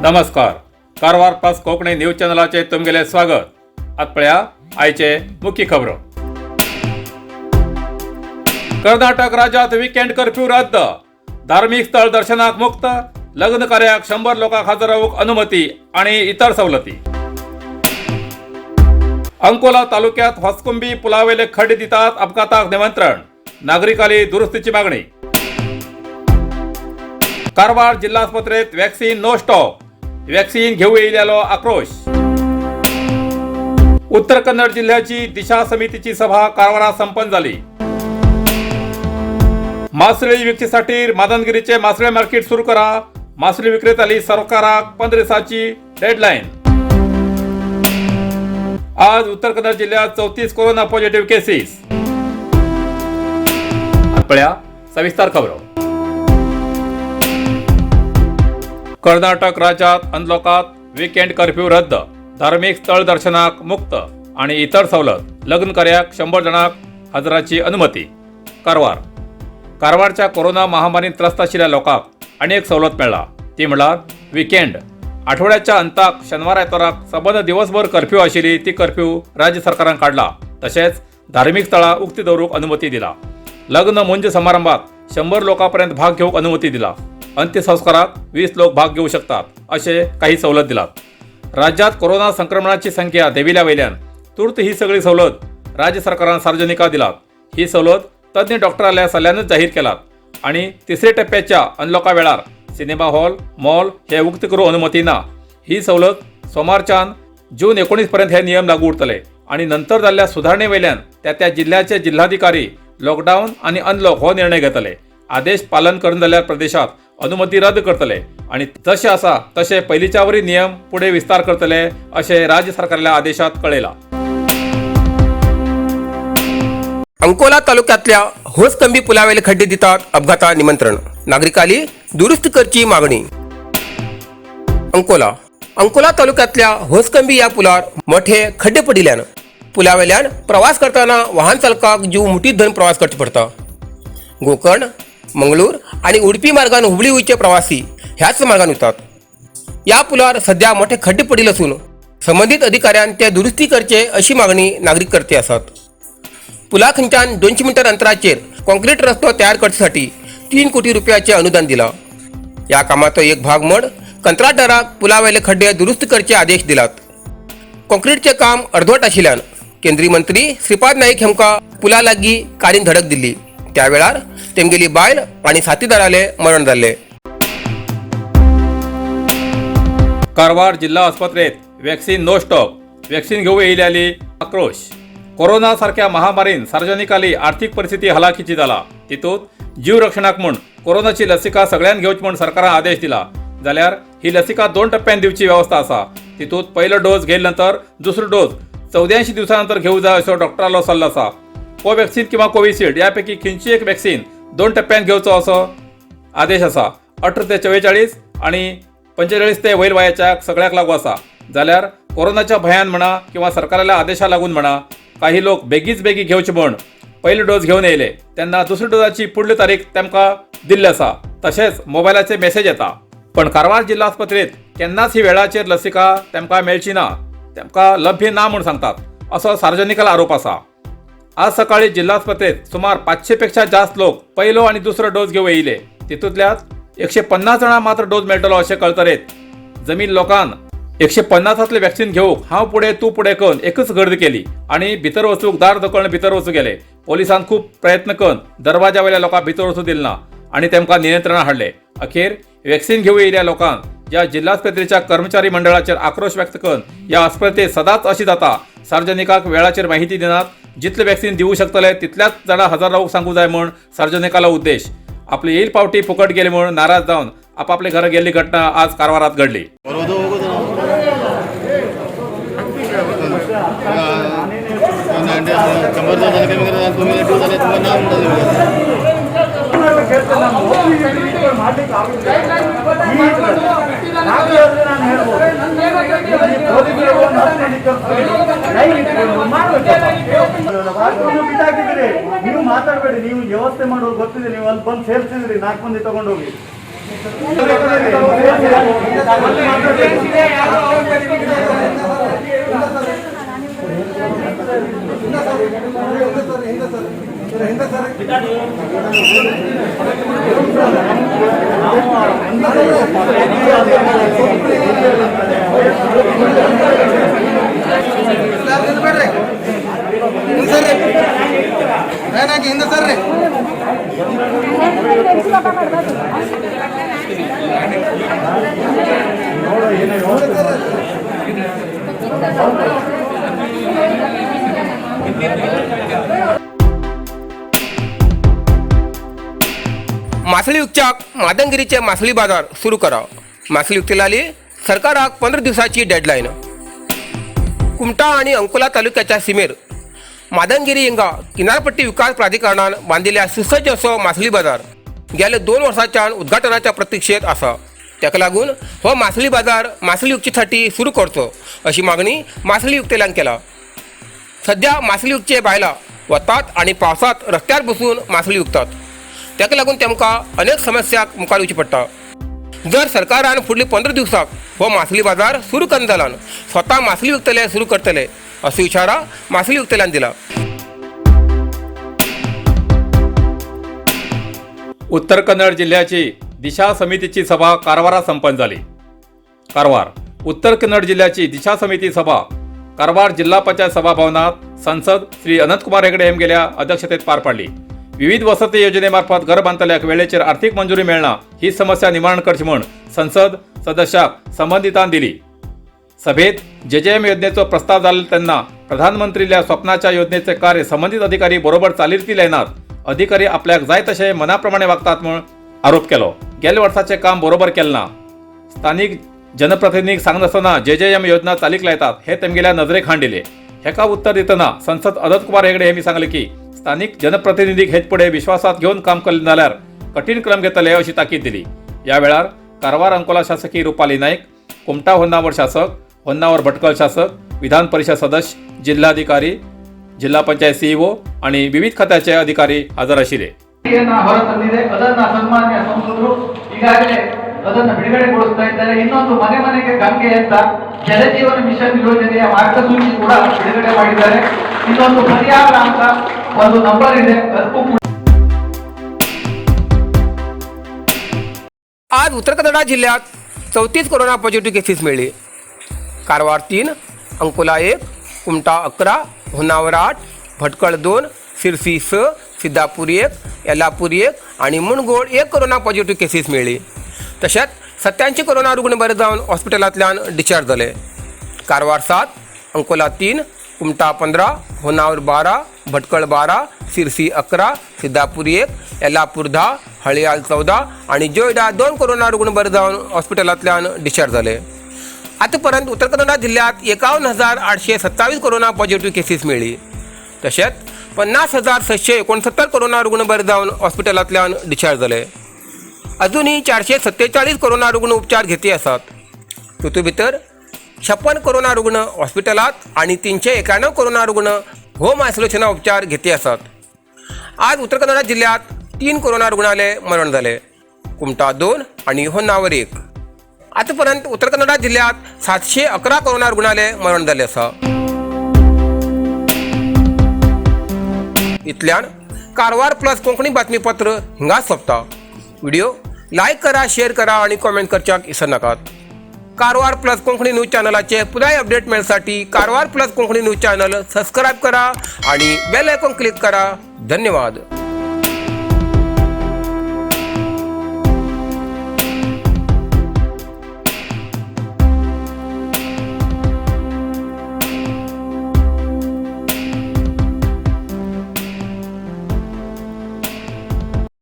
नमस्कार. Karwar plus Konkani news चॅनलाचे तुमगेले स्वागत. आतपळ्या आयचे मुख्य खबरो. कर्नाटक राज्यात वीकेंड कर्फ्यू रद्द. धार्मिक स्थळ दर्शनाक मुक्त. लग्न कार्याक 100 लोकांक हजर रावूक अनुमती आणि इतर सवलती. अंकोला तालुक्यात होसकुंबी पुलावेले खड्डे दितात अपघाताक निमंत्रण. नागरिकाली दुरुस्तीची मागणी. कारवार जिल्हा आस्पत्रेत वॅक्सीन नो स्टॉक. वॅक्सीन घेऊ येयलेलो आक्रोश. उत्तर कन्नड जिल्ह्याची दिशा समितीची सभा कारवारात संपन्न झाली. मासळी विक्रीसाठी मादनगिरीचे मासळी मार्केट सुरू करा. मासळी विक्रेत्याली सरकाराक 15 दिवसाची डेडलाईन. आज उत्तर कन्नड जिल्ह्यात 34 कोरोना पॉझिटिव्ह केसेस. आपल्या सविस्तर खबरो. कर्नाटक राज्यात अनलॉकात वीकेंड कर्फ्यू रद्द. धार्मिक स्थळ दर्शनाक मुक्त आणि इतर सवलत. लग्न कार्याक 100 जणांक हजराची अनुमती. कारवारच्या कोरोना महामारीत त्रस्त आशिल्ल्या लोकांक अनेक सवलत मेळ्ळा. ती म्हळ्यार वीकेंड. आठवड्याच्या अंताक शेनवार आयताराक सबंद दिवसभर कर्फ्यू आशिल्ली ती कर्फ्यू राज्य सरकारान काढला. तशेंच धार्मिक स्थळां उक्ती दवरूंक अनुमती दिला. लग्न मुंज समारंभात 100 लोकांपर्यंत भाग घेवंक अनुमती दिला. अंत्यसंस्काराक 20 लोक भाग घेऊ शकतात असे काही सवलत दिलात. राज्यात कोरोना संक्रमणाची संख्या देविल्या वयल्यान तूर्त ही सगळी सवलत राज्य सरकारान सार्वजनिकांक दिलात. ही सवलत तज्ञ डॉक्टराल्या सल्ल्यानच जाहीर केलात. आणि तिसऱ्या टप्प्याच्या अनलॉका वेळार सिनेमा हॉल, मॉल हे उक्ती करूंक अनुमती ना. ही सवलत सोमारच्यान जून 19 पर्यंत हे नियम लागू उरतले आणि नंतर जाल्ल्या सुधारणे वयल्यान त्या जिल्ह्याचे जिल्हाधिकारी लॉकडाऊन आणि अनलॉक हो निर्णय घेतले. आदेश पालन करून जाल्ल्या प्रदेशात अनुमती रद्द करतले आणि जसे आसा तसे पयलींच्या वरी नियम पुढे विस्तार करतले असे राज्य सरकारल्या आदेशात कळयला. अंकोला तालुक्यातल्या होसकंबी पुलावेले खड्डे दितात अपघाता निमंत्रण. नागरिकाली दुरुस्ती करची मागणी. अंकोला तालुक्यातल्या होसकंबी या पुलावर मोठे खड्डे पडिल्ल्यान पुलावेल्यान प्रवास करताना वाहन चालकाक जीव मुठीत धरून प्रवास करचो पडटा. गोकर्ण, मंगळूर आणि उडपी मार्गान हुबळी वयचे प्रवासी ह्याच मार्गान वतात. या पुलावर सध्या मोठे खड्डे पडिल्ले असून संबंधित अधिकाऱ्यान ते दुरुस्ती करचे अशी मागणी नागरिक करते आसात. पुला खंयच्यान 200 मीटर अंतराचेर कॉन्क्रीट रस्तो तयार करण्यासाठी 3 कोटी रुपयाचे अनुदान दिला. या कामाचो एक भाग म्हण कंत्राटदाराक पुलावेले खड्डे दुरुस्त करचे आदेश दिलात. कॉन्क्रीटचे काम अर्धवट आशिल्ल्यान केंद्रीय मंत्री श्रीपाद नाईक हेमका पुला लागीं काडीन धडक दिल्ली. त्या वेळार तेमगेली बायल आणि साथीदाराले मरण जाल्ले. कारवार जिल्हा आस्पत्रेत वॅक्सीन नो स्टॉक. वॅक्सीन घेऊ येयल्याली आक्रोश. कोरोना सारख्या महामारीन सार्वजनिकाली आर्थिक परिस्थिती हलाखीची जाला. तितूंत जीव रक्षणाक म्हूण कोरोनाची लसिका सगळ्यांक घेवची म्हूण सरकारान आदेश दिला. जाल्यार ही लसिका 2 टप्प्यान दिवची व्यवस्था आसा. तितूंत पयलो डोस घेयल्या नंतर दुसरो डोस 14 दिवसानंतर घेवूं जाय असो डॉक्टरालो सल्लो आसा. कोव्हॅक्सीन किंवा कोविशिल्ड यापैकी खंयची एक वॅक्सीन 2 टप्प्यान घेवचो असो आदेश आसा. 18 ते 44 आणि 45 ते वयर वयाच्या सगळ्याक लागू आसा. जाल्यार कोरोनाच्या भयान म्हणा किंवा सरकाराच्या आदेशा लागून म्हणा काही लोक बेगीच घेवचे म्हण पयलो डोस घेवन येयले तेन्ना दुसऱ्या डोसाची फुडली तारीख तेमकां दिल्ली आसा. तशेंच मोबायलाचे मेसेज येता. पण कारवार जिल्हा आस्पत्रेत केन्नाच ही वेळाचेर लसिका तेमकां मेळची ना, तेमकां लभ्य ना म्हूण सांगतात असो सार्वजनिकाला आरोप आसा. आज सकाळी जिल्हा आस्पत्रेत सुमार 500 पेक्षा जास्त लोक पयलो आणि दुसरो डोस घेवून येयले. तितूंतल्यात 150 जाणां मात्र डोस मेळटलो अशें कळतरेत जमीन लोकांन 150 वॅक्सीन घेवूंक हांव पुढे तूं पुढे करून एकच गर्द केली आणि भितर वचूंक दार धोकळून भितर वचूं गेले. पोलिसांन खूब प्रयत्न करून दरवाजा वयल्या लोकांक भितर वचूं दिलें ना आणि तेमकां नियंत्रणां हाडले. अखेर वॅक्सीन घेवूं येयल्या लोकांक ज्या जिल्हा आस्पत्रेच्या कर्मचारी मंडळाचेर आक्रोश व्यक्त करून ह्या आस्पत्रेत सदांच अशी जाता सार्वजनिकांक वेळाचेर माहिती दिनात. जितले वॅक्सीन दिवूं शकतले तितल्याच जाणां हजर रावूंक सांगूं जाय म्हूण सार्वजनिकाला उद्देश. आपली येईल पावटी फुकट गेली म्हणून नाराज जावन आपापले घरा गेल्ली घटना आज कारवारात घडली. ನೀವು ಮಾತಾಡಬೇಡಿ, ನೀವು ವ್ಯವಸ್ಥೆ ಮಾಡೋದು ಗೊತ್ತಿದೆ, ನೀವು ಅಲ್ಲಿ ಬಂದು ಸೇರಿಸಿದ್ರಿ 4 ಮಂದಿ ತಗೊಂಡೋಗಿ मासळी उपचाक मादंगिरीचे मासळी बाजार सुरू करा. मासळी विक्रेत्याला सरकाराक 15 दिवसाची डेडलाईन. कुमटा आणि अंकोला तालुक्याच्या सीमेर मादंगिरी हिंगा किनारपट्टी विकास प्राधिकरणान बांधिल्ल्या सुसज्ज असो मासळी बाजार गेल्या 2 वर्सांच्यान उद्घाटनाच्या प्रतीक्षेत आसा. ताका लागून हो मासळी बाजार मासळी विक्रेत्यासाठी सुरू करचो अशी मागणी मासळी विक्रेत्यान केला. सध्या मासळी विकचे बायला वतात आणि पावसात रस्त्यार बसून मासळी विकतात. ताका लागून तेमकां अनेक समस्यांक मुखार येवची पडटा. जर सरकारान फुडली 15 दिवसाक हो मासळी बाजार सुरू करना जाल्यार स्वता मासळी विकतले सुरू करतले असो इशारा मासळी विकतल्यान दिला. उत्तर कन्नड जिल्ह्याची दिशा समितीची सभा कारवारात संपन्न झाली. कारवार उत्तर कन्नड जिल्ह्याची दिशा समिती सभा कारवार जिल्हा पंचायत सभाभवनात संसद श्री अनंतकुमार हेगडे हेमगेल्या अध्यक्षतेत पार पडली. विविध वसती योजनेमार्फत घर बांधतल्याक वेळेचेर आर्थिक मंजुरी मेळना ही समस्या निवारण करची म्हूण संसद सदस्याक संबंधितान दिली. सभेत जेजेएम योजनेचो प्रस्ताव जाल्लो तेन्ना प्रधानमंत्रील्या स्वप्नाच्या योजनेचे कार्य संबंधित अधिकारी बरोबर चालीरीती लायनात. अधिकारी आपल्याक जाय तशे मनाप्रमाणे वागतात म्हूण आरोप केलो. गेल्या वर्साचे काम बरोबर केलें ना. स्थानिक जनप्रतिनिधीक सांगनासतना जेजेएम योजना चालीक लायतात हे तेमगेल्या नजरेक हाड दिले. हेका उत्तर दितना संसद अनंतकुमार हेगडे हेमी सांगले की स्थानिक जनप्रतिनिधीक हेच पुढे विश्वासात घेऊन काम केले जाल्यार कठीण क्रम घेतले अशी ताकीद दिली. या वेळार कारवार अंकोला शासकीय रुपाली नाईक, कुमटा होन्नावर शासक, होन्नावर भटकळ शासक, विधान परिषद सदस्य, जिल्हाधिकारी, जिल्हा पंचायत सीईओ आणि विविध खात्याचे अधिकारी हजर आशिल्ले. ಹೊರತಂದಿದೆ ಅದನ್ನ ಸನ್ಮಾನ್ಯ ಸಂಸದರು ಈಗಾಗಲೇ ಅದನ್ನು ಬಿಡುಗಡೆಗೊಳಿಸ್ತಾ ಇದ್ದಾರೆ. ಇನ್ನೊಂದು ಮನೆ ಮನೆಗೆ ಗಂಗೆ ಅಂತ ಜಲಜೀವನ ಮಿಷನ್ ಯೋಜನೆಯ ಮಾರ್ಗಸೂಚಿ ಕೂಡ ಬಿಡುಗಡೆ ಮಾಡಿದ್ದಾರೆ. ಇನ್ನೊಂದು ಪರಿಹಾರ ಅಂತ ಒಂದು ನಂಬರ್ ಇದೆ, ಅದಕ್ಕೂ आज उत्तर कन्नडा जिल्ह्यात 34 कोरोना पॉझिटिव्ह केसेस मिळाले. कारवार 3, अंकोला 1, कुमटा 11, होन्नावर 8, भटकळ 2, सिरसी 6, सिद्धापूर 1, येल्लापूर 1 आणि मुणगोड 1 कोरोना पॉझिटिव्ह केसेस मिळाले. तशेंच 87 कोरोना रुग्ण बरे जावन हॉस्पिटलांतल्यान डिस्चार्ज जाले. कारवार 7, अंकोला 3, कुमटा 15, होन्नावर 12, भटकळ 12, सिरसी 11, सिद्धापूर 1, येल्लापूर 10, हळियाळ 14 आणि जोयडा 2 कोरोना रुग्ण बरे जावन हॉस्पिटलांतल्यान डिस्चार्ज जाले. आतापर्यंत उत्तर कन्नडा जिल्ह्यात 51,827 कोरोना पॉझिटिव्ह केसेस मिळाली. तशेंच 50,669 कोरोना रुग्ण बरे जावन हॉस्पिटलांतल्यान डिस्चार्ज जाले. अजूनही 447 कोरोना रुग्ण उपचार घेतले आसात. तातूंत भितर 56 कोरोना रुग्ण हॉस्पिटलात आणि 391 कोरोना रुग्ण होम आयसोलेशना उपचार घेतले आसात. आज उत्तर कन्नडा जिल्ह्यात 3 कोरोना रुग्णालय मरण झाले. कुमटा 2 आणि होन्नावर 1. आतापर्यंत उत्तर कन्नडा जिल्ह्यात 711 कोरोना रुग्णालय मरण झाले आसा. इतल्यान कारवार प्लस कोंकणी बातमीपत्र हिंगा सोंपता. व्हिडिओ लाईक करा, शेअर करा आणि कॉमेंट करच्याक विसरू नाकात. कारवार प्लस कोंकणी न्यूज चॅनलाचे पुराय अपडेट मिळण्यासाठी Karwar plus Konkani news channel subscribe करा आणि बेल आयकॉन क्लिक करा. धन्यवाद.